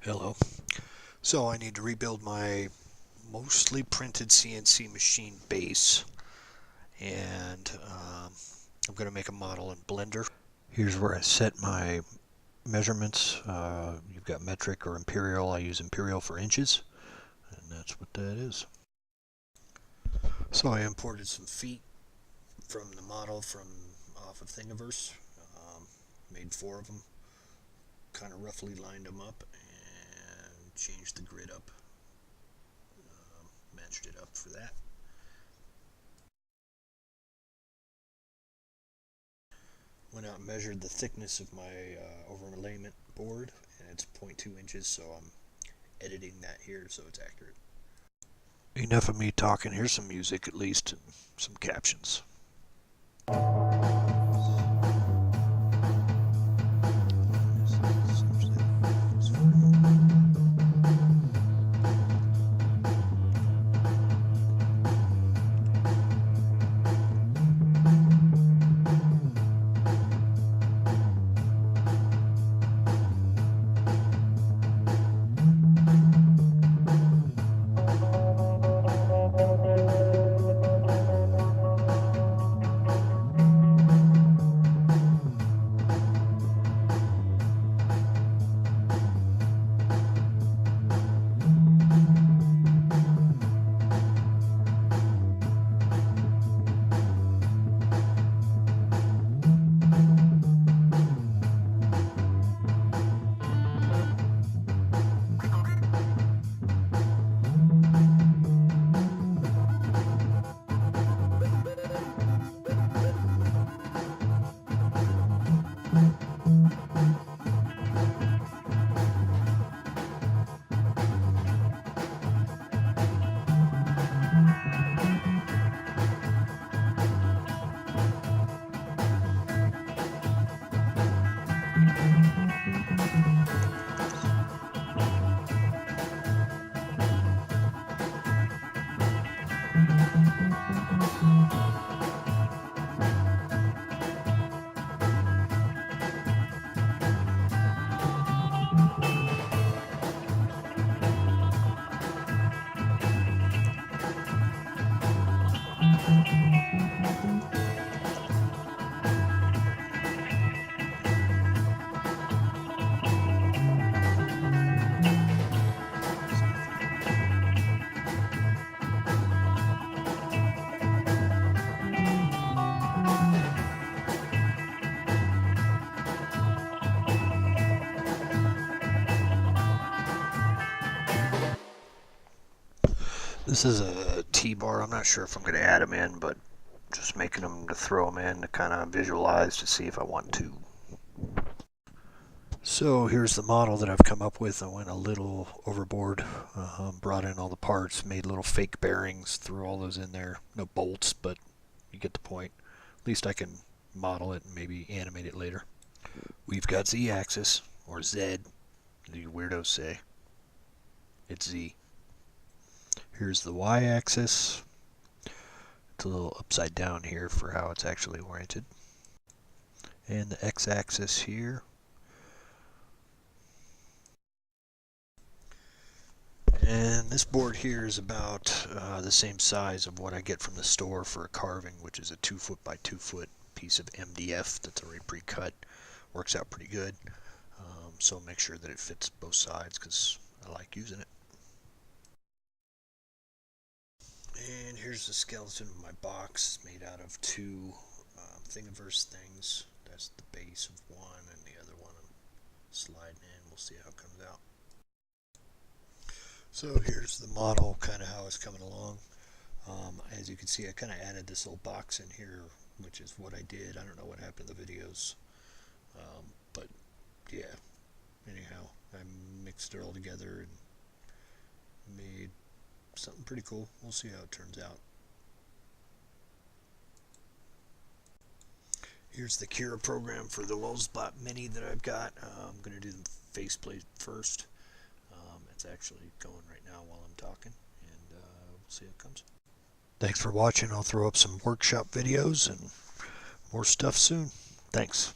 Hello. So I need to rebuild my mostly printed CNC machine base, and I'm going to make a model in Blender. Here's where I set my measurements. You've got metric or imperial. I use imperial for inches, and that's what that is. So I imported some feet from the model from off of Thingiverse. Made 4 of them, kind of roughly lined them up, and changed the grid up. Matched it up for that. Went out and measured the thickness of my overlayment board, and it's 0.2 inches, so I'm editing that here so it's accurate. Enough of me talking. Here's some music at least, and some captions. This is a T-bar. I'm not sure if I'm going to add them in, but just making them to throw them in to kind of visualize to see if I want to. So here's the model that I've come up with. I went a little overboard, brought in all the parts, made little fake bearings, threw all those in there. No bolts, but you get the point. At least I can model it and maybe animate it later. We've got Z-axis, or Z, the weirdos say. It's Z. Here's the Y-axis. It's a little upside down here for how it's actually oriented. And the X-axis here. And this board here is about the same size of what I get from the store for a carving, which is a 2 foot by 2 foot piece of MDF that's already pre-cut. Works out pretty good. So make sure that it fits both sides because I like using it. And here's the skeleton of my box. It's made out of 2 Thingiverse things. That's the base of one, and the other one I'm sliding in. We'll see how it comes out. So here's the model, kind of how it's coming along. As you can see, I kind of added this little box in here, which is what I did. I don't know what happened to the videos. But yeah, anyhow, I mixed it all together and made something pretty cool. We'll see how it turns out. Here's the Cura program for the Lulzbot Mini that I've got. I'm going to do the faceplate first. It's actually going right now while I'm talking, and we'll see how it comes. Thanks for watching. I'll throw up some workshop videos and more stuff soon. Thanks.